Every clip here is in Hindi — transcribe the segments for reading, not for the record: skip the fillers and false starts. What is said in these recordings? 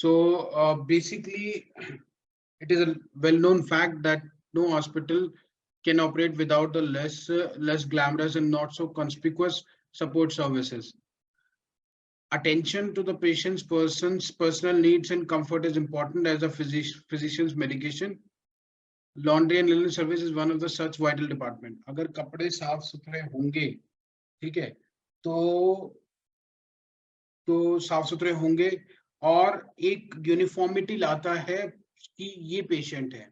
So basically, it is a well-known fact that no hospital can operate without the less glamorous and not so conspicuous support services. Attention to the person's personal needs and comfort is important as a physician's medication. Laundry and linen service is one of the such vital department. अगर कपड़े साफ सुथरे होंगे, ठीक है, तो साफ सुथरे होंगे और एक यूनिफॉर्मिटी लाता है कि ये पेशेंट है,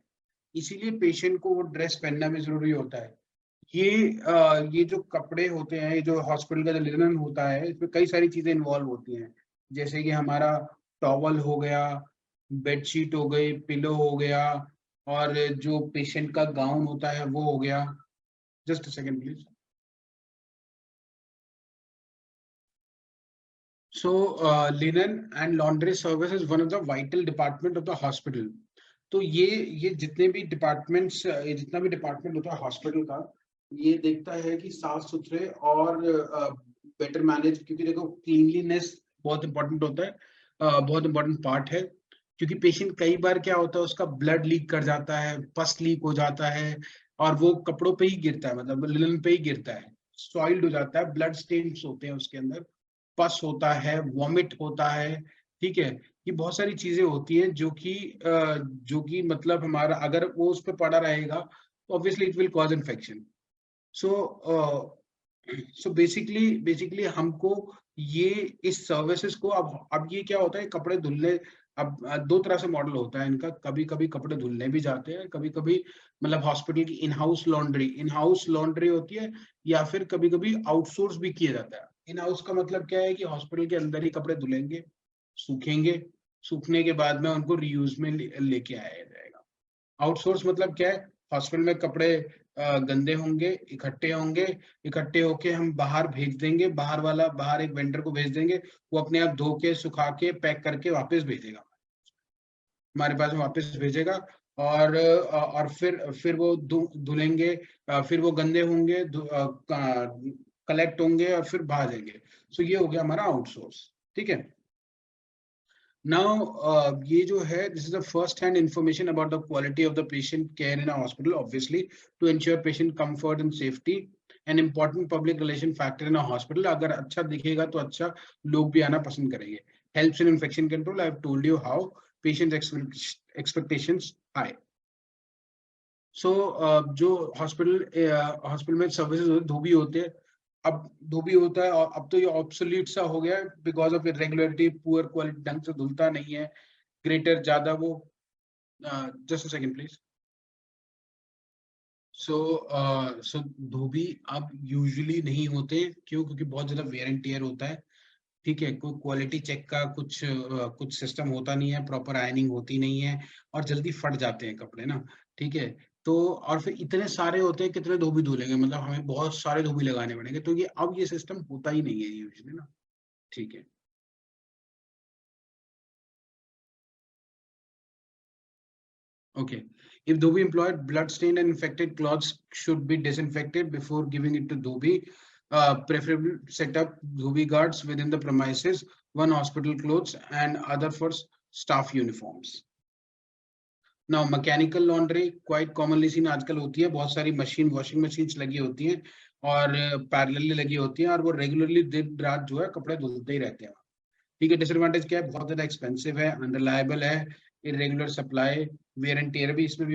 इसीलिए पेशेंट को वो ड्रेस पहनना भी जरूरी होता है। ये जो कपड़े होते हैं, ये जो हॉस्पिटल का जो लिनन होता है, इसमें कई सारी चीजें इन्वॉल्व होती हैं, जैसे कि हमारा टॉवल हो गया, बेडशीट हो गई, पिलो हो गया, और जो पेशेंट का गाउन होता है वो हो गया। Just a second please. So linen and laundry service is one of the vital department of the hospital. तो ये जितने भी डिपार्टमेंट्स, जितना भी डिपार्टमेंट होता है हॉस्पिटल का, ये देखता है कि साफ सुथरे और बेटर मैनेज, क्योंकि देखो क्लीनलीनेस बहुत इंपॉर्टेंट होता है, बहुत इंपॉर्टेंट पार्ट है, क्योंकि पेशेंट कई बार क्या होता है, उसका ब्लड लीक कर जाता है, पस लीक हो जाता है, और वो कपड़ों पे ही गिरता है, मतलब लिनन पे ही गिरता है, सॉइल्ड हो जाता है, ब्लड स्टेन्स होते हैं उसके अंदर, पस होता है, वॉमिट होता है, ठीक है। ये बहुत सारी चीजें होती है जो कि मतलब हमारा अगर वो उस पर पड़ा रहेगा तो obviously it will cause infection. So basically हमको ये इस सर्विसेज को अब ये क्या होता है, कपड़े धुलने, अब दो तरह से मॉडल होता है इनका, कभी कभी कपड़े धुलने भी जाते हैं, कभी कभी मतलब हॉस्पिटल की इन हाउस लॉन्ड्री होती है, या फिर कभी कभी आउटसोर्स भी किया जाता है। इन हाउस का मतलब क्या है कि हॉस्पिटल के अंदर ही कपड़े धुलेंगे, सूखेंगे, सूखने के बाद में उनको रीयूज में लेके आया जाएगा। आउटसोर्स मतलब क्या है, हॉस्पिटल में कपड़े गंदे होंगे, इकट्ठे होके हम बाहर भेज देंगे, बाहर एक वेंडर को भेज देंगे, वो अपने आप धो के, सुखा के, पैक करके वापस भेजेगा, हमारे पास में वापस भेजेगा, और फिर वो धुलेंगे, फिर वो गंदे होंगे, कलेक्ट होंगे और फिर भाजेंगे। सो ये हो गया हमारा आउटसोर्स, ठीक है। Now, ये जो है, this is the first-hand information about the quality of the patient care in a hospital, obviously, to ensure patient comfort and safety, an important public relation factor in a hospital. अगर अच्छा दिखेगा तो अच्छा लोग भी आना पसंद करेंगे. Helps in infection control. I have told you how patient expectations high. So जो हॉस्पिटल में सर्विसेज धोबी होते हैं, अब धोबी होता है, और अब तो ये ऑब्सोलीट सा हो गया है because of irregularity, poor quality, ढंग से धुलता नहीं है, ग्रेटर ज्यादा वो, जस्ट अ सेकंड प्लीज। सो धोबी अब यूजुअली नहीं होते, क्यों? क्योंकि बहुत ज्यादा वेयर एंड टियर होता है, ठीक है, कोई क्वालिटी चेक का कुछ सिस्टम होता नहीं है, प्रॉपर आयनिंग होती नहीं है, और जल्दी फट जाते हैं कपड़े ना, ठीक है। तो और फिर इतने सारे होते हैं, कितने धोबी धुलेंगे, मतलब हमें बहुत सारे धोबी लगाने पड़ेंगे, तो ये अब ये सिस्टम होता ही नहीं है यूजुअली ना, ठीक है। Okay. If Dhobi employed, blood-stained and infected cloths should be disinfected before giving it to Dhobi. Preferably set up Dhobi guards within the premises, one hospital clothes and other for staff uniforms. Now, mechanical laundry quite commonly seen आजकल होती है, बहुत सारी मशीन, वॉशिंग मशीन्स लगी होती हैं और पैरेलली लगी होती हैं, और वो रेगुलरली दिन रात जो है कपड़े धुलते ही रहते हैं, ठीक है। डिसएडवांटेज क्या है, बहुत ज्यादा एक्सपेंसिव है, अनरिलायबल है, irregular supply, wear and tear भी इसमें भी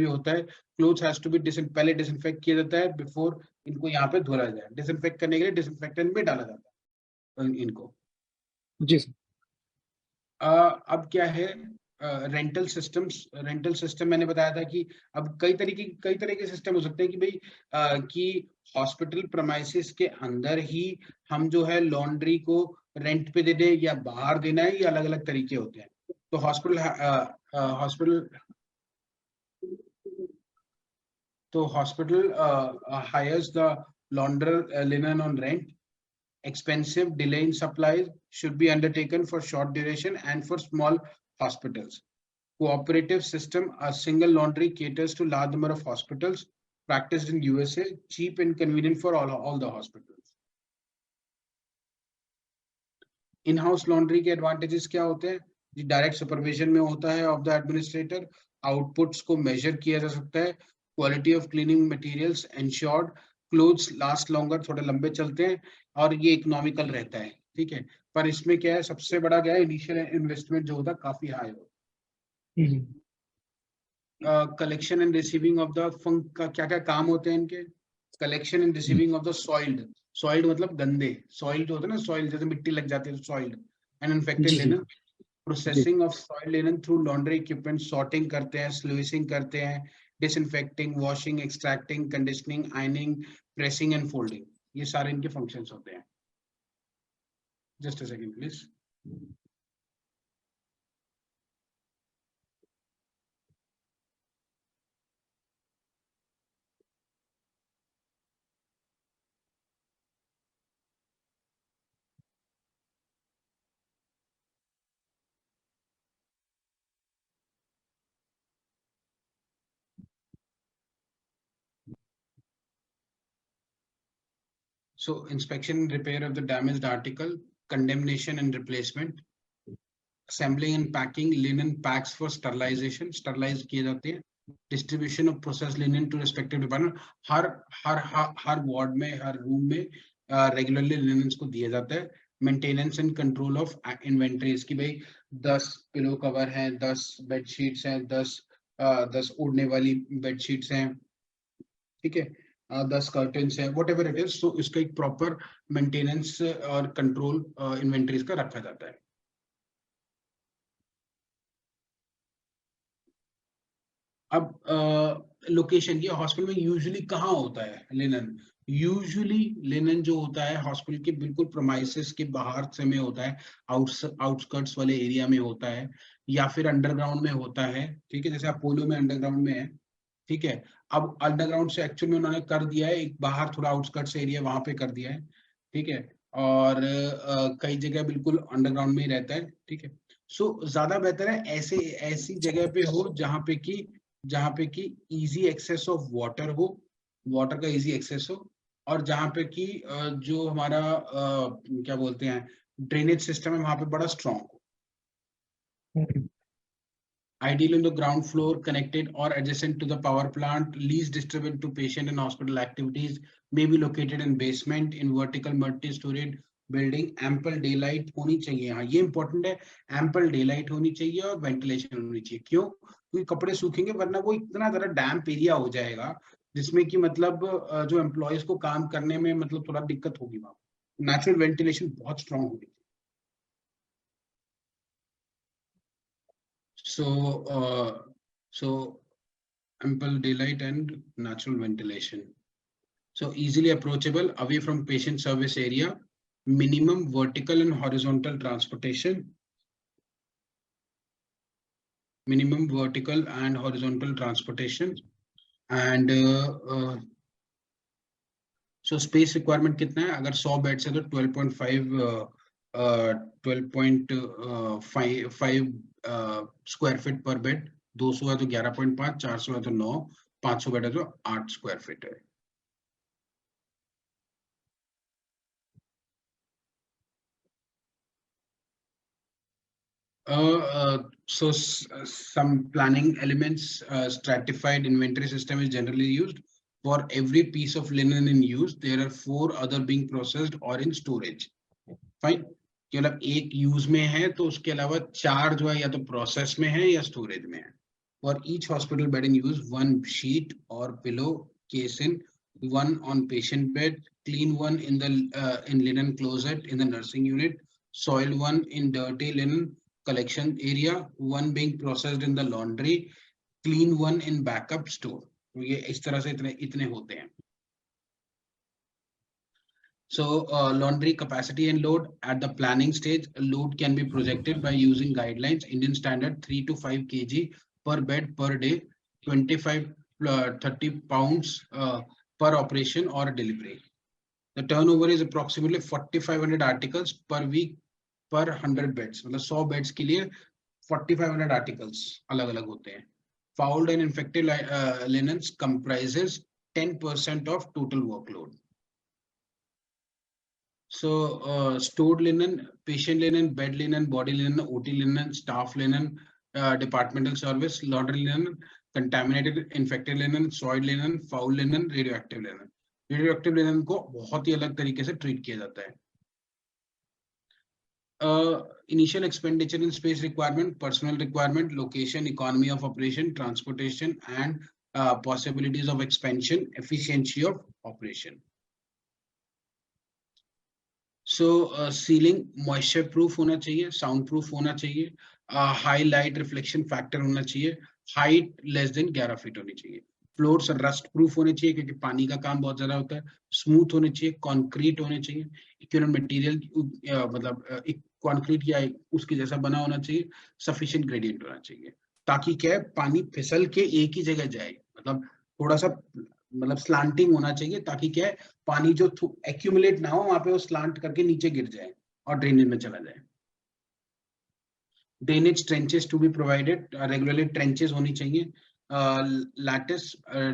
होता है। क्लोथ्स हैज टू बी पहले डिसइंफेक्ट किया जाता है बिफोर इनको यहाँ पे धोया जाए, डिसइंफेक्ट करने के लिए डिसइंफेक्टेंट भी डाला जाता है इनको। जी सर। अब क्या है, रेंटल सिस्टम मैंने बताया था कि अब कई तरह के सिस्टम हो सकते हैं कि भाई कि हॉस्पिटल प्रेमाइसिस के अंदर ही हम जो है लॉन्ड्री को रेंट पे दे दे, या बाहर देना है, ये अलग अलग तरीके होते हैं। तो hospital hires the launderer linen on rent. Expensive delay in supplies should be undertaken for short duration and for small hospitals. Cooperative system, a single laundry caters to large number of hospitals, practiced in USA, cheap and convenient for all the hospitals. In-house laundry के advantages क्या होते हैं? डायरेक्ट सुपरविजन में होता है ऑफ द एडमिनिस्ट्रेटर। आउटपुट्स को मेजर किया जा सकता है। Quality of cleaning materials ensured, clothes last longer, थोड़े लंबे चलते हैं, और ये इकोनॉमिकल रहता है, ठीक है। पर इसमें क्या है, सबसे बड़ा क्या है, इनिशियल इन्वेस्टमेंट जो होता है काफी हाई होता है। Collection and receiving of the फंक का क्या क्या काम होते हैं इनके? Collection and receiving of the soiled, soiled मतलब गंदे, सॉइल जो होता है ना, सॉइल जैसे मिट्टी लग जाती है, सॉइल्ड एंड इन्फेक्टेड जी जी linen. Processing of soil linen through laundry equipment, sorting करते हैं, स्लूइसिंग करते हैं, disinfecting, washing, extracting, conditioning, ironing, pressing and folding, ये सारे इनके फंक्शंस होते हैं। Just a second please. So inspection and repair of the damaged article, condemnation and replacement, assembling and packing linen packs for sterilization, sterilize किए जाते हैं, distribution of processed linen to respective department, her ward में, हर रूम में रेगुलरली लिनेंस को दिया जाता है। Maintenance and control of inventories की भाई 10 पिलो कवर हैं, 10 बेडशीट्स हैं, 10 ओढ़ने वाली बेडशीट्स हैं, ठीक है, 10 कर्टन्स है, वट एवर इट इज, तो इसका एक प्रॉपर मेंटेनेंस और कंट्रोल इन्वेंटरीज का रखा जाता है। अब लोकेशन, ये हॉस्पिटल में यूजुअली कहाँ होता है लिनन? यूजुअली लिनन जो होता है हॉस्पिटल के बिल्कुल प्रोमाइसेस के बाहर से में होता है, आउटस्कर्ट्स वाले एरिया में होता है, या फिर अंडरग्राउंड में होता है, ठीक है, जैसे अपोलो में अंडरग्राउंड में है, ठीक है। अब अंडरग्राउंड से एक्चुअल में उन्होंने कर दिया है एक बाहर थोड़ा आउटस्कर्ट्स एरिया, वहां पे कर दिया है, ठीक है, और कई जगह बिल्कुल अंडरग्राउंड में ही रहता है, ठीक है। सो ज्यादा बेहतर है ऐसे ऐसी जगह पे हो जहाँ पे कि इजी एक्सेस ऑफ वाटर हो, वाटर का इजी एक्सेस हो, और जहाँ पे कि जो हमारा क्या बोलते हैं ड्रेनेज सिस्टम है वहां पे बड़ा स्ट्रॉन्ग हो। Ideal on the ground floor, connected or adjacent to the power plant, least disturbance to patient and hospital activities, may be located in basement, in vertical multi-storied building, ample daylight होनी चाहिए। हाँ ये important है, ample daylight होनी चाहिए और ventilation होनी चाहिए। क्यों? क्योंकि कपड़े सूखेंगे, वरना वो इतना ज़्यादा damp एरिया हो जाएगा जिसमें कि मतलब जो एम्प्लॉयज को काम करने में मतलब थोड़ा दिक्कत होगी वहाँ। नेचुरल वेंटिलेशन बहुत स्ट्रॉन्ग होगी। So ample daylight and natural ventilation. So easily approachable, away from patient service area, minimum vertical and horizontal transportation, minimum vertical and horizontal transportation, and so space requirement कितना है? अगर 100 बेड्स है तो 12.5 स्क्वायर फीट पर बेड, 200 है तो 11.5, 400 है तो 9, 500 बेड है तो 8 स्क्वायर फीट है। Some planning elements, stratified inventory system is generally used. For every piece of linen in use, there are 4 other being processed or in storage. Fine. कि मतलब एक यूज में है तो उसके अलावा 4 जो है या तो प्रोसेस में है या स्टोरेज में है। For each hospital bed in use, 1 sheet or pillow case in, 1 on patient bed, clean 1 in the in linen closet in the nursing unit, soiled 1 in dirty linen collection area, 1 being processed in the laundry, clean 1 in backup store. तो ये इस तरह से इतने होते हैं। So laundry capacity and load at the planning stage, load can be projected by using guidelines, Indian standard 3 to 5 kg per bed per day, 25 30 pounds per operation or delivery. The turnover is approximately 4,500 articles per week per 100 beds. मतलब 100 beds के लिए 4,500 articles अलग अलग होते हैं। Fouled and infected linens comprises 10% of total workload. So stored linen, patient linen, bed linen, body linen, OT linen, staff linen, departmental service, laundry linen, contaminated infected linen, soiled linen, foul linen, radioactive linen. Radioactive linen को बहुत ही अलग तरीके से ट्रीट किया जाता है. Initial expenditure in space requirement, personal requirement, location, economy of operation, transportation, and possibilities of expansion, efficiency of operation. So ceiling moisture proof होना चाहिए, साउंड प्रूफ होना चाहिए, हाई लाइट रिफ्लेक्शन फैक्टर होना चाहिए, हाइट लेस देन 11 फीट होनी चाहिए, फ्लोर्स रस्ट प्रूफ होने चाहिए क्योंकि पानी का काम बहुत ज्यादा होता है, स्मूथ होने चाहिए, कंक्रीट होने चाहिए, इक्विवेलेंट मटेरियल मतलब कंक्रीट या उसके जैसा बना होना चाहिए, सफिशिएंट ग्रेडियंट होना चाहिए ताकि क्या है पानी फिसल के एक ही जगह जाए, मतलब थोड़ा सा मतलब स्लांटिंग होना चाहिए ताकि क्या है पानी जो एक्यूमुलेट ना हो वहां पे वो स्लांट करके नीचे गिर जाए और ड्रेनेज में चला जाए. Drainage trenches to be provided, regularly trenches होनी चाहिए, lattice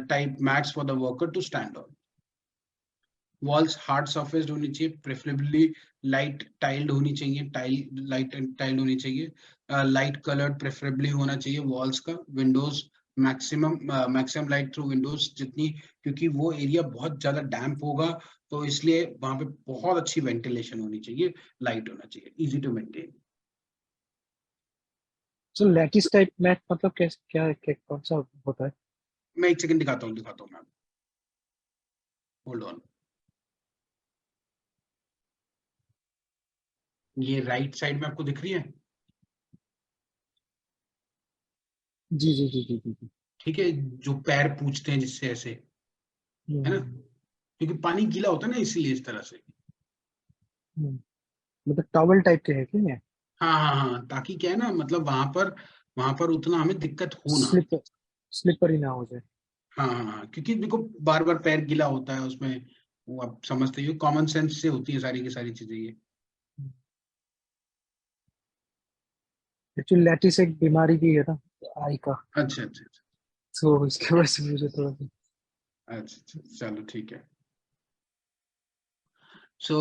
type mats for the worker to stand on. Walls hard surfaced होनी चाहिए, प्रेफरेबली लाइट टाइल्ड होनी चाहिए, लाइट टाइल्ड होनी चाहिए, लाइट कलर्ड प्रेफरेबली होना चाहिए वॉल्स का. Windows maximum light through Windows जितनी, क्योंकि वो एरिया बहुत ज्यादा डैम्प होगा तो इसलिए वहां पे बहुत अच्छी वेंटिलेशन होनी चाहिए, लाइट होना चाहिए, easy to maintain. So lattice type mat मतलब क्या कौन सा होता है? मैं एक सेकंड दिखाता हूँ मैम, होल्ड ऑन. ये राइट साइड में आपको दिख रही है? जी जी जी जी जी. ठीक है, जो पैर पूछते हैं जिससे ऐसे, है ना, क्योंकि पानी गीला होता है ना इसीलिए इस तरह से. मतलब टॉवल टाइप के है क्या ये? हाँ हाँ हाँ, ताकि क्या है ना मतलब वहां पर उतना हमें दिक्कत हो ना. स्लिपर ही ना हो जाए. हाँ हाँ हाँ, क्योंकि देखो बार बार पैर गीला होता है उसमें, वो आप समझते हो, कॉमन सेंस से होती है सारी की सारी चीजें ये. एक्चुअली लैटिस एक बीमारी भी है ना आई का, अच्छा अच्छा अच्छा तो इसके वजह से मुझे थोड़ा सा. अच्छा, चलो ठीक है. सो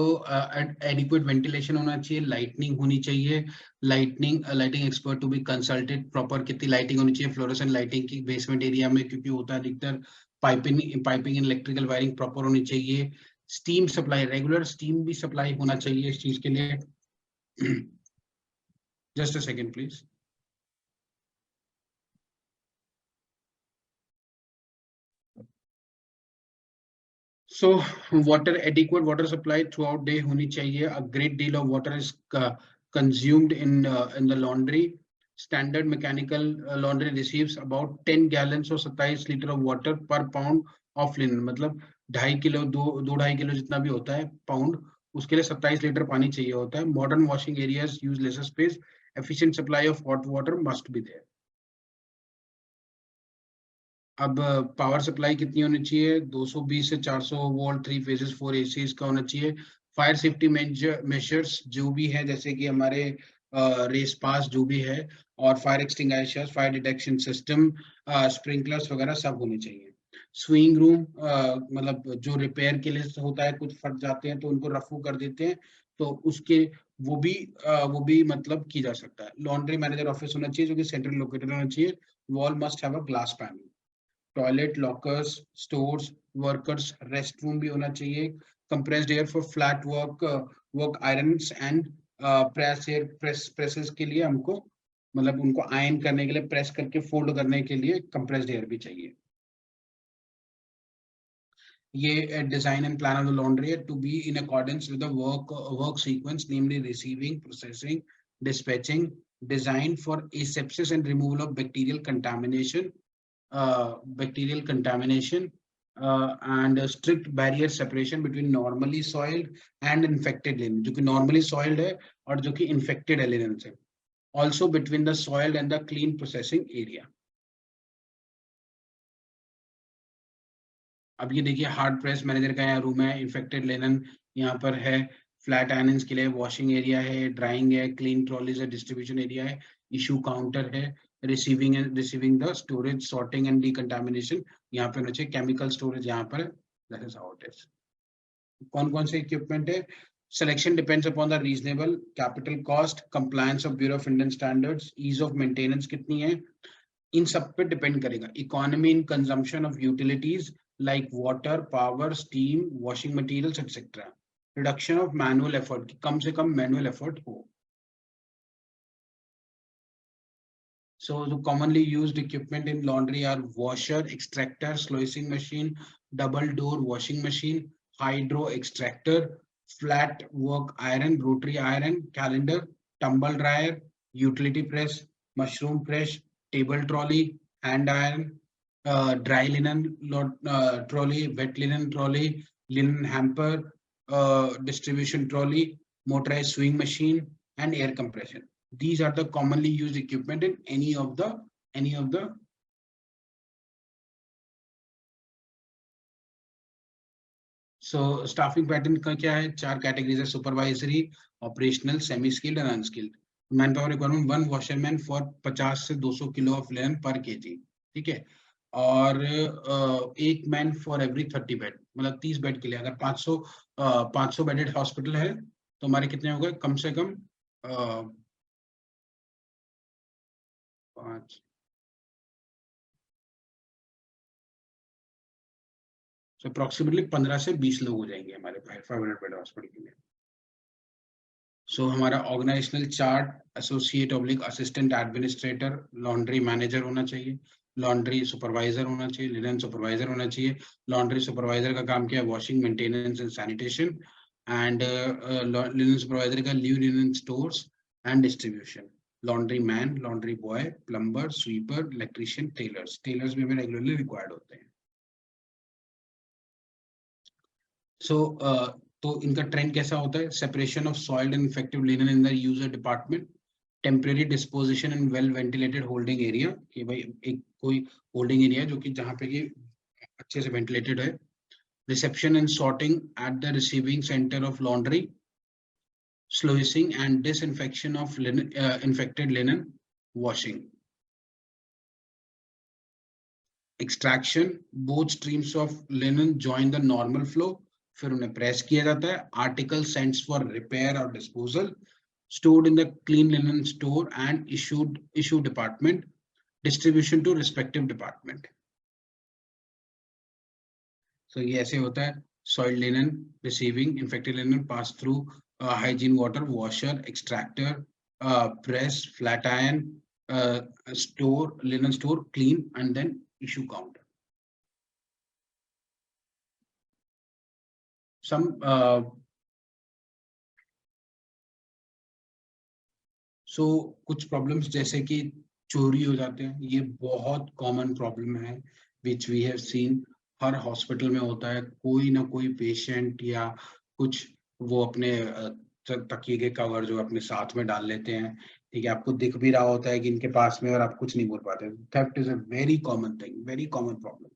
एडिक्वेट वेंटिलेशन होना चाहिए, लाइटनिंग होनी चाहिए, lighting expert to be consulted, proper कितनी लाइटिंग होनी चाहिए, फ्लोरेसेंट लाइटिंग की बेसमेंट एरिया में क्योंकि होता है अधिकतर, piping and electrical wiring proper होनी चाहिए, स्टीम सप्लाई, रेगुलर स्टीम भी सप्लाई होना चाहिए इस चीज के लिए. Just a second please. So water, adequate water supply throughout day होनी चाहिए. A great deal of water is consumed in the laundry. Standard mechanical laundry receives about 10 gallons or 27 litre of water per pound of linen. मतलब 2.5 किलो 2.5 किलो जितना भी होता है पाउंड, उसके लिए 27 लीटर पानी चाहिए होता है. Modern washing areas use lesser space. Efficient supply of hot water must be there. अब पावर सप्लाई कितनी होनी चाहिए? 220 से 400 वोल्ट, 3 फेजेस 4 एसीज का होना चाहिए. फायर सेफ्टी मेजर्स जो भी है जैसे कि हमारे रेस पास जो भी है, और fire extinguishers, fire detection system, sprinklers वगैरह सब होने चाहिए. स्विंग रूम मतलब जो रिपेयर के लिए होता है, कुछ फट जाते हैं तो उनको रफू कर देते हैं, तो उसके वो भी मतलब की जा सकता है. लॉन्ड्री मैनेजर ऑफिस होना चाहिए जो कि सेंट्रल लोकेटेड होना चाहिए. Wall must have a glass panel. Toilet, lockers, stores, workers rest room भी होना चाहिए. Compressed air for flat work irons and presses के लिए हमको मतलब उनको आयरन करने के लिए, प्रेस करके फोल्ड करने के लिए कंप्रेस्ड एयर भी चाहिए. ये design and plan of the laundry है to be in accordance with the work sequence, namely receiving, processing, dispatching, design for asepsis and removal of bacterial contamination, and a strict barrier separation between normally soiled and infected linen, जो कि normally soiled है और जो कि infected है linen से. Also between the soiled and the clean processing area. अब ये देखिए हार्ड प्रेस मैनेजर का यहाँ रूम है, इन्फेक्टेड लिनन यहाँ पर है, फ्लैट आयरन्स के लिए वॉशिंग एरिया है, ड्राइंग है, क्लीन ट्रॉलीज है, डिस्ट्रीब्यूशन एरिया है, इशू काउंटर है, receiving the storage, sorting and decontamination यहाँ पे होना चाहिए, केमिकल स्टोरेज यहाँ पर है. That is how it is. कौन कौन से इक्विपमेंट है? Selection depends upon the reasonable capital cost, compliance of Bureau of Indian Standards, ease of maintenance कितनी है, इन सब पे डिपेंड करेगा. Economy in consumption of utilities like water, power, steam, washing materials, etc. Reduction of manual effort, कि कम से कम manual effort हो. So the commonly used equipment in laundry are washer, extractor, sluicing machine, double door washing machine, hydro extractor, flat work iron, rotary iron, calendar, tumble dryer, utility press, mushroom press, table trolley, hand iron, dry linen trolley, wet linen trolley, linen hamper, distribution trolley, motorized sewing machine, and air compression. These are the commonly used equipment in any of the so staffing pattern का क्या है, 4 categories है, supervisory, operational, semi skilled and unskilled. Manpower requirement 1 washerman for 50 से 200 kilo of linen per kg. ठीक है, और एक मैन फॉर एवरी 30 बेड, मतलब 30 बेड के लिए अगर 500 बेडेड हॉस्पिटल है तो हमारे कितने हो गए, कम से कम 5 तो अप्रोक्सीमेटली 15 से 20 लोग हो जाएंगे हमारे 500 बेड हॉस्पिटल के लिए. सो हमारा organisational chart, associate oblique assistant administrator, laundry manager होना चाहिए, लॉन्ड्री सुपरवाइजर होना चाहिए, लिनन सुपरवाइजर होना चाहिए. लॉन्ड्री सुपरवाइजर का काम क्या है, washing, maintenance and sanitation, and linen supervisor का लीव linen stores and distribution. Laundry man, laundry boy, plumber, sweeper, electrician, tailors भी रेगुलरली रिक्वायर्ड होते हैं. तो इनका ट्रेंड कैसा होता है, separation of soiled and effective linen in the user department, temporary disposition in well ventilated holding area, कि भाई एक कोई होल्डिंग एरिया जो कि जहाँ पे कि अच्छे से वेंटिलेटेड है, reception and sorting at the receiving centre of laundry, sluicing and disinfection of infected linen, washing. Extraction, both streams of linen join the normal flow, फिर उन्हें प्रेस किया जाता है, article sent for repair or disposal, stored in the clean linen store and issue department, distribution to respective department. So ये ऐसे होता है, soiled linen, receiving, infected linen, pass through hygiene water, washer, extractor, press, flat iron, store, linen store, clean, and then issue counter. कुछ प्रॉब्लम्स जैसे कि चोरी हो जाते हैं, ये बहुत कॉमन प्रॉब्लम है विच वी हैव सीन. हर हॉस्पिटल में होता है, कोई ना कोई पेशेंट या कुछ वो अपने तकिए के कवर जो अपने साथ में डाल लेते हैं. ठीक है, आपको दिख भी रहा होता है कि इनके पास में और आप कुछ नहीं बोल पाते. Theft is a very common thing, very common problem.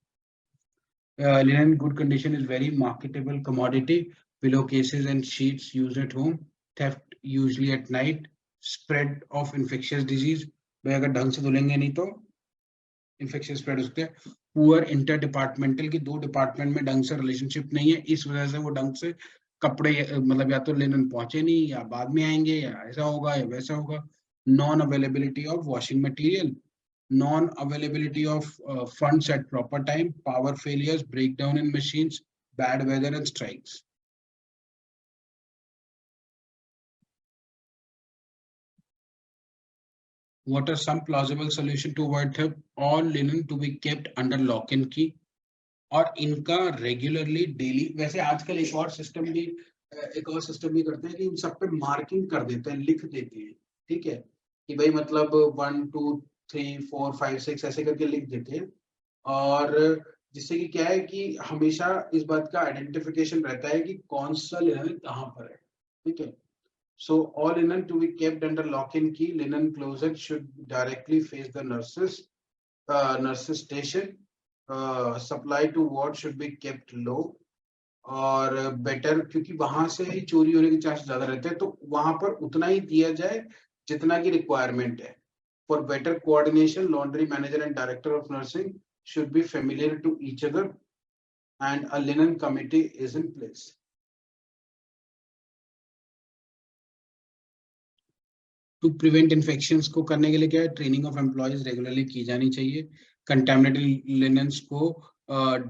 Linen in good condition is very marketable commodity. Pillowcases and sheets used at home. Theft usually at night. Spread of infectious disease. भाई अगर ढंग से धुलेंगे नहीं तो infectious spread हो सकते हैं. Poor interdepartmental, की दो डिपार्टमेंट में ढंग से रिलेशनशिप नहीं है, इस वजह से वो ढंग से कपड़े मतलब या तो लिनन पहुंचे नहीं या बाद में आएंगे या ऐसा होगा या वैसा होगा. Non availability of washing material, non-availability of funds at proper time, power failures, breakdown in machines, bad weather and strikes. What are some plausible solution to avoid theft? All linen to be kept under lock and key. और इनका रेगुलरली डेली, वैसे आजकल एक और सिस्टम भी करते हैं कि इन सब पे मार्किंग कर देते हैं, लिख देते हैं. ठीक है, कि भाई मतलब 1 2 3 4 5 6 ऐसे करके लिख देते हैं, और जिससे कि क्या है कि हमेशा इस बात का आइडेंटिफिकेशन रहता है कि कौन सा लिनन कहाँ पर है. ठीक है, so all linen to be kept under lock and key. Linen closet should directly face the nurses station. Supply to ward should be kept low, और बेटर, क्योंकि वहां से ही चोरी होने के चांस ज्यादा रहते हैं, तो वहां पर उतना ही दिया जाए जितना की रिक्वायरमेंट है. For better coordination, laundry manager and director of nursing should be familiar to each other, and a linen committee is in place. To prevent infections को करने के लिए क्या है, ट्रेनिंग ऑफ एम्प्लॉयज रेगुलरली की जानी चाहिए। कंटेमिनेटेड लिनेंस को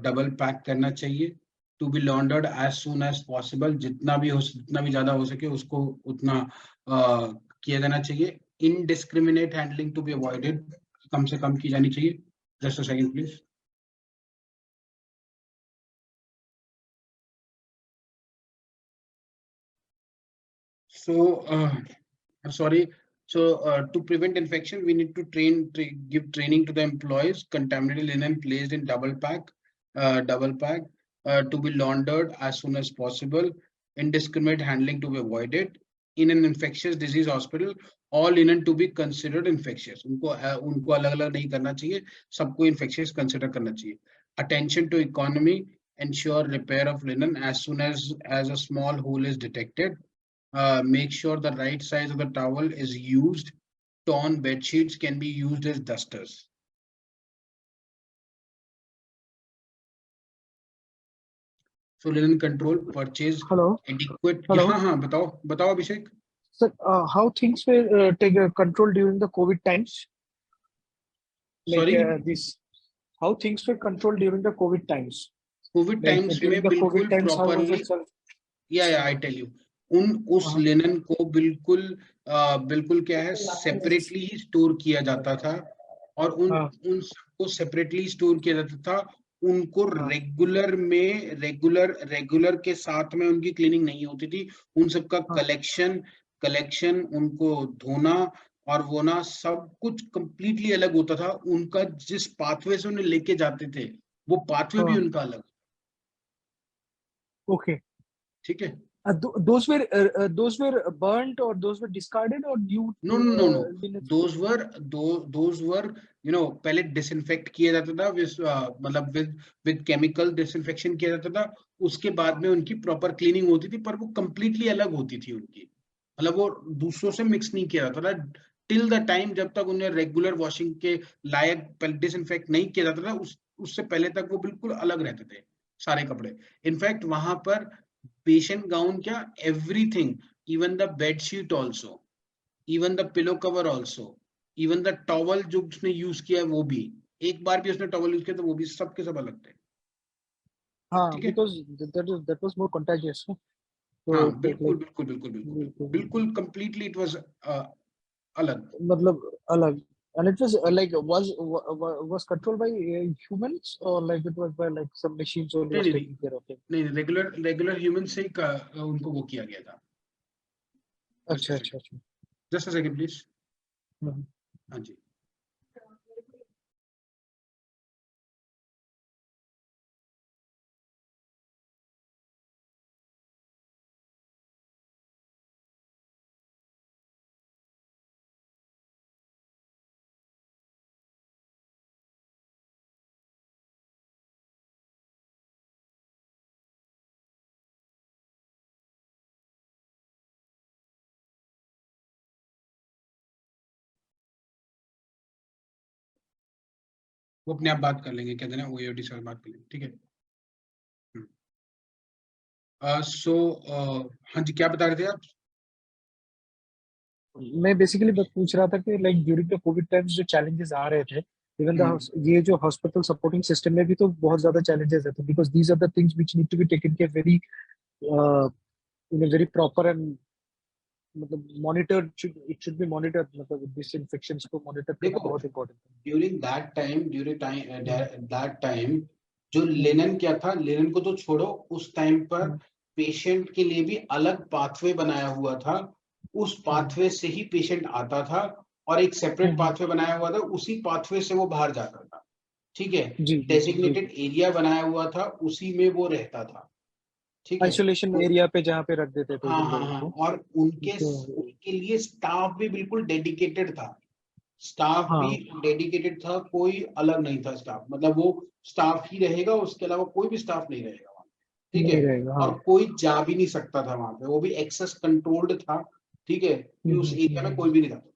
डबल पैक करना चाहिए। To be laundered as soon as possible, जितना भी ज्यादा हो सके उसको उतना किया जाना चाहिए। Indiscriminate handling to be avoided, कम से कम की जानी चाहिए। Just a second please. So, sorry. So, to prevent infection, we need to give training to the employees. Contaminated linen placed in double pack, to be laundered as soon as possible. Indiscriminate handling to be avoided. In an infectious disease hospital, all linen to be considered infectious. उनको अलग-अलग नहीं करना चाहिए, सबको infectious consider करना चाहिए. Attention to economy, ensure repair of linen as soon as a small hole is detected. Make sure the right size of the towel is used. Torn bed sheets can be used as dusters. So linen control, purchase Hello. adequate. Hello. हाँ बताओ अभिषेक. Sir, how things were taken control during the COVID times? Like Sorry. this, how things were controlled during the COVID times? COVID Like times during में the COVID बिल्कुल times, how was properly. it, sir? Yeah, I tell you. उस लिनन को बिल्कुल क्या है, सेपरेटली ही स्टोर किया जाता था, और उन सबको सेपरेटली स्टोर किया जाता था. उनको रेगुलर के साथ में उनकी क्लीनिंग नहीं होती थी. उन सबका कलेक्शन, उनको धोना और वो ना सब कुछ कंप्लीटली अलग होता था. उनका जिस पाथवे से उन्हें लेके जाते थे, वो पाथवे भी उनका अलग. Okay. ठीक है. Those were burnt or those were discarded or new? No. Those were पहले डिसइंफेक्ट किया जाता था, मतलब विद केमिकल डिसइंफेक्शन किया जाता था. उसके बाद में उनकी प्रॉपर क्लीनिंग होती थी, पर वो कंप्लीटली अलग होती थी उनकी. मतलब वो दूसरों से मिक्स नहीं किया जाता था टिल द टाइम जब तक उन्हें रेगुलर वॉशिंग के लायक डिसइंफेक्ट नहीं किया जाता था. उससे पहले तक वो बिल्कुल अलग रहते थे सारे कपड़े. इनफैक्ट वहां पर पेशेंट गाउन क्या, everything, even the bedsheet also, even the pillow cover also, even the towel जो उसने यूज किया है वो भी, एक बार भी उसने टॉवल यूज किया तो वो भी सब के सब अलग थे. ठीक है. Because that was more contagious. हाँ बिल्कुल completely it was अलग. मतलब अलग. And it was like was controlled by humans or like it was by like some machines only was taking care of it? नहीं, रेगुलर ह्यूमन से ही उनको वो किया गया था. अच्छा. Just a second please. हाँ जी. वो अपने आप बात कर लेंगे, कहते हैं ना, ओएडी सर बात कर लेंगे. ठीक है. सो हाँ जी, क्या बता रहे थे आप? मैं बेसिकली बस पूछ रहा था कि like during the Covid times जो चैलेंजेस आ रहे थे, इवन द ये जो हॉस्पिटल सपोर्टिंग सिस्टम में भी तो बहुत ज्यादा चैलेंजेस आते, because these are the things which need to be taken care very in a very proper and मतलब monitored, it should be monitored. मतलब डिसइंफेक्शंस को मॉनिटर करना बहुत इंपॉर्टेंट है. ड्यूरिंग दैट टाइम जो लिनन क्या था, लिनन को तो छोड़ो, उस टाइम पर पेशेंट के लिए भी अलग पाथवे बनाया हुआ था. उस पाथवे से ही पेशेंट आता था और एक सेपरेट पाथवे बनाया हुआ था, उसी पाथवे से वो बाहर जाता था. ठीक है. डेजिग्नेटेड एरिया बनाया हुआ था, उसी में वो रहता था. ठीक है. आइसोलेशन एरिया पे जहाँ पे रख देते थे. हाँ. और उनके लिए स्टाफ भी बिल्कुल डेडिकेटेड था. कोई अलग नहीं था स्टाफ. मतलब वो स्टाफ ही रहेगा, उसके अलावा कोई भी स्टाफ नहीं रहेगा वहां. ठीक है. और कोई जा भी नहीं सकता था वहां पे. वो भी एक्सेस कंट्रोल्ड था. ठीक है. कि उस एरिया में कोई भी नहीं जाता.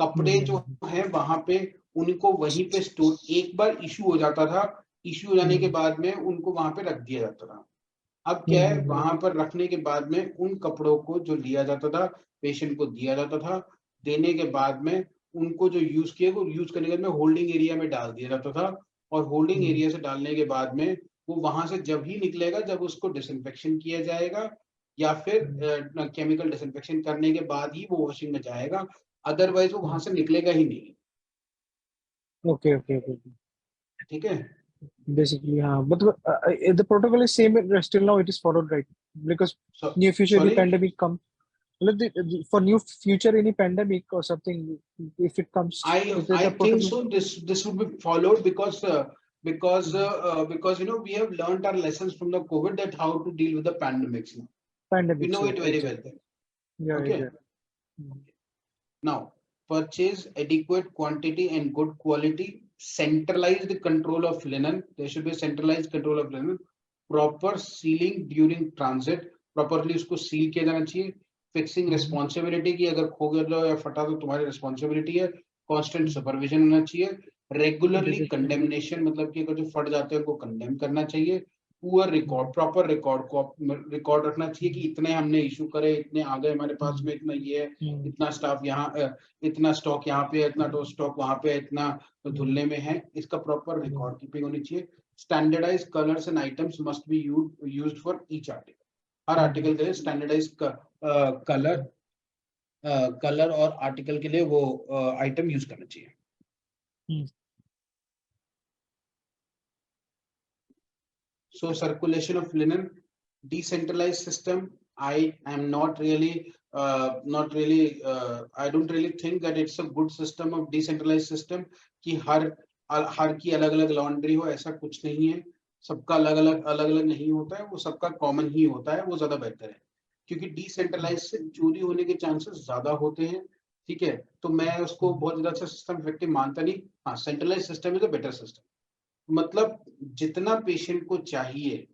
कपड़े जो है वहां पे उनको वहीं पे स्टोर, एक बार इश्यू हो जाता था, इश्यू हो जाने के बाद में उनको वहां पे रख दिया जाता था. अब क्या है, वहां पर रखने के बाद में उन कपड़ों को जो लिया जाता था, पेशेंट को दिया जाता था, देने के बाद में उनको जो यूज किए वो यूज करने के बाद में होल्डिंग एरिया में डाल दिया जाता था, और होल्डिंग एरिया से डालने के बाद में वो वहां से जब ही निकलेगा जब उसको डिसइंफेक्शन किया जाएगा, या फिर केमिकल डिसइंफेक्शन करने के बाद ही वो वॉशिंग में जाएगा, अदरवाइज वो वहां से निकलेगा ही नहीं। Okay okay okay. ठीक है। Basically, हाँ मतलब the protocol is same still now it is followed, right? Because near future any sorry, pandemic come, मतलब for new future any pandemic or something, if it comes, I the think protocol. so. This would be followed because you know we have learned our lessons from the COVID, that how to deal with the pandemics now. We Pandemics, know yeah, it very well exactly. then. Yeah, Okay. exactly. Now, purchase adequate quantity and good quality. Centralized control of linen. There should be centralized control of linen. Proper sealing during transit. Properly उसको seal किया जाना चाहिए. Fixing responsibility की अगर खो गया या फटा तो तुम्हारी responsibility है. Constant supervision होना चाहिए. Regularly Basically, condemnation, मतलब कि अगर जो फट जाते हैं उनको condemn करना चाहिए. पुअर रिकॉर्ड, प्रॉपर रिकॉर्ड को रिकॉर्ड रखना चाहिए कि इतने हमने इशू करे, इतने आ गए हमारे पास में, इतना ये है, इतना स्टाफ यहाँ, इतना स्टॉक यहाँ पे है, इतना स्टॉक वहां पे है, इतना धुलने में है, इसका प्रॉपर रिकॉर्ड कीपिंग होनी चाहिए. Standardise colours and items must be used for each article. हर आर्टिकल के लिए स्टैंडर्डाइज कलर और आर्टिकल के लिए वो आइटम यूज करना चाहिए. So circulation of linen, decentralized system. I am not really, I don't really think that it's a good system of decentralized system कि हर की अलग अलग लॉन्ड्री हो, ऐसा कुछ नहीं है. सबका अलग अलग नहीं होता है, वो सबका कॉमन ही होता है, वो ज्यादा बेहतर है, क्योंकि डिसेंट्रलाइज से चोरी होने के चांसेस ज्यादा होते हैं. ठीक है, तो मैं उसको बहुत ज्यादा अच्छा सिस्टम इफेक्टिव मानता नहीं. हाँ, centralise system is a better system. मतलब जितना पेशेंट को चाहिए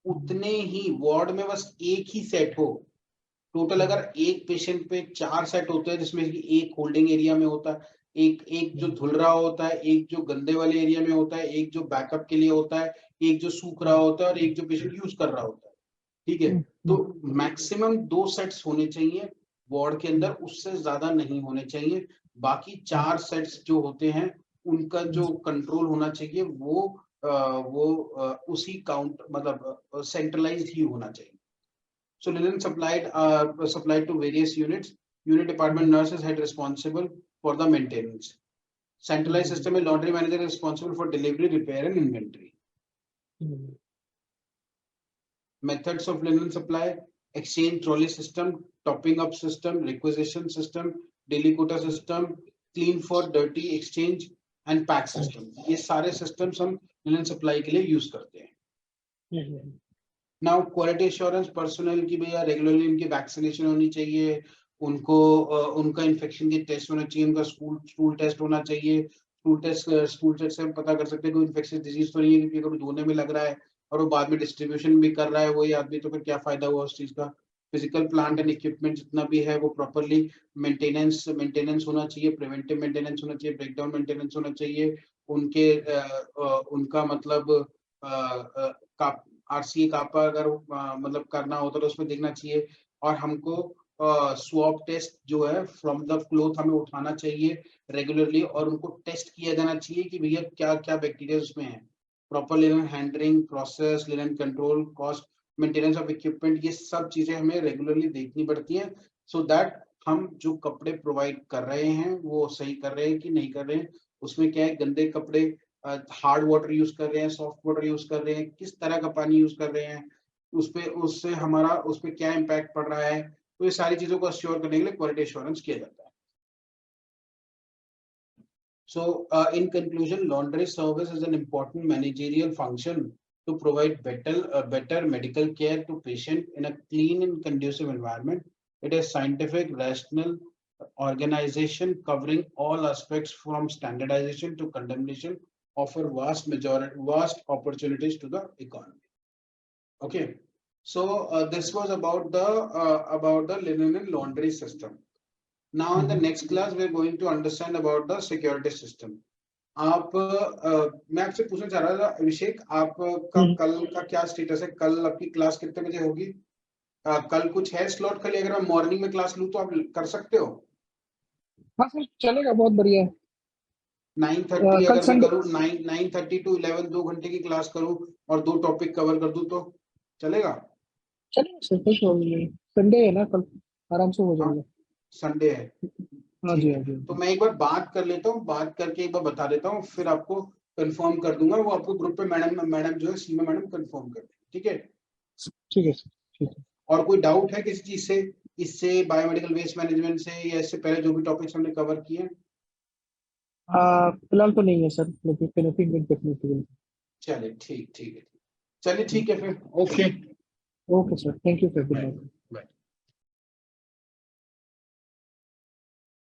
उतने ही वार्ड में बस एक ही सेट हो. टोटल अगर एक पेशेंट पे 4 सेट होते हैं, जिसमें एक होल्डिंग एरिया में होता है, एक जो धुल रहा होता है, एक जो गंदे वाले एरिया में होता है, एक जो बैकअप के लिए होता है, एक जो सूख रहा होता है, और एक जो पेशेंट यूज कर रहा होता है. ठीक है, तो मैक्सिमम 2 सेट्स होने चाहिए वार्ड के अंदर, उससे ज्यादा नहीं होने चाहिए. बाकी 4 सेट्स जो होते हैं उनका जो कंट्रोल होना चाहिए वो उसी काउंट, मतलब सेंट्रलाइज्ड ही होना चाहिए. So linen supplied to various units. Unit department nurses had responsible for the maintenance. Centralized system में laundry manager is responsible for delivery, repair and inventory. Methods of linen supply: exchange trolley system, topping up system, requisition system, daily quota system, clean for dirty exchange and pack system. ये सारे systems हम linen supply के लिए use करते हैं. Now quality assurance personnel की भैया रेगुलरली उनकी वैक्सीनेशन होनी चाहिए, उनको उनका इन्फेक्शन के टेस्ट होना चाहिए, उनका स्टूल टेस्ट होना चाहिए. स्टूल टेस्ट से हम पता कर सकते हैं कोई इन्फेक्शियस डिजीज तो नहीं है, क्योंकि अगर धोने में लग रहा है और वो बाद में डिस्ट्रीब्यूशन भी कर रहा है वही आदमी, तो फिर क्या फायदा हुआ उस चीज का. फिजिकल प्लांट एंड इक्विपमेंट जितना भी है वो प्रॉपरली मेंटेनेंस होना चाहिए, प्रिवेंटिव मेंटेनेंस होना चाहिए, ब्रेकडाउन मेंटेनेंस होना चाहिए. उनका मतलब आरसीए कापा अगर मतलब करना होता तो उसमें देखना चाहिए. और हमको स्वैब टेस्ट जो है फ्रॉम द क्लोथ हमें उठाना चाहिए रेगुलरली, और उनको टेस्ट किया जाना चाहिए कि भैया क्या क्या बैक्टीरिया उसमें है. Proper linen handling process, linen control, cost, maintenance of equipment, ये सब चीजें हमें रेगुलरली देखनी पड़ती हैं, सो दैट हम जो कपड़े प्रोवाइड कर रहे हैं वो सही कर रहे हैं कि नहीं कर रहे हैं. उसमें क्या है, गंदे कपड़े, हार्ड वाटर यूज कर रहे हैं, सॉफ्ट वाटर यूज कर रहे हैं, किस तरह का पानी यूज कर रहे हैं, उससे हमारा उस पर क्या इम्पैक्ट पड़ रहा है. तो ये सारी चीजों को अश्योर करने के लिए क्वालिटी एश्योरेंस किया जाता है. So in conclusion, laundry service is an important managerial function to provide better medical care to patient in a clean and conducive environment. It is scientific, rational organization covering all aspects from standardization to condemnation, offer vast opportunities to the economy. Okay, so this was about the linen and laundry system. Now in the next class we are going to understand about the security system. आप मैं आपसे पूछना चाह रहा था अभिषेक, आपका कल का क्या स्टेटस है? कल आपकी क्लास कितने बजे होगी? कल कुछ है स्लॉट खाली? अगर मैं मॉर्निंग में क्लास लूँ तो आप कर सकते हो? हाँ सर चलेगा, बहुत बढ़िया है। 9:30 कल अगर मैं संडे। करूँ, 9:30 to 11 2 घंटे की क्लास करूँ और 2 टॉपिक कवर कर दूँ तो चलेगा? चलेगा सर, कोई प्रॉब्लम नहीं, संडे है ना कल, आराम से हो हाँ, जाएगा। संडे है। हाँ जी, ठीक है, हाँ जी, हाँ तो जी। मैं एक बार बात कर लेता हूँ, बात करके एक बार बता देता हूँ, फिर आपको कंफर्म कर दूंगा। वो आपको ग्रुप पे मैडम मैडम जो है सीमा मैडम कंफर्म कर देंगे, ठीक है? ठीक है सर, ठीक है। और कोई डाउट है किसी चीज से, इससे बायोमेडिकल वेस्ट मैनेजमेंट से या इससे पहले जो भी टॉपिक्स हमने कवर किए हैं? फिलहाल तो नहीं है सर, लेकिन कनेक्टिंग विद डेफिनेटली। चलिए ठीक ठीक है, चलिए ठीक है फिर, okay. Okay sir, thank you sir, good bye. Night.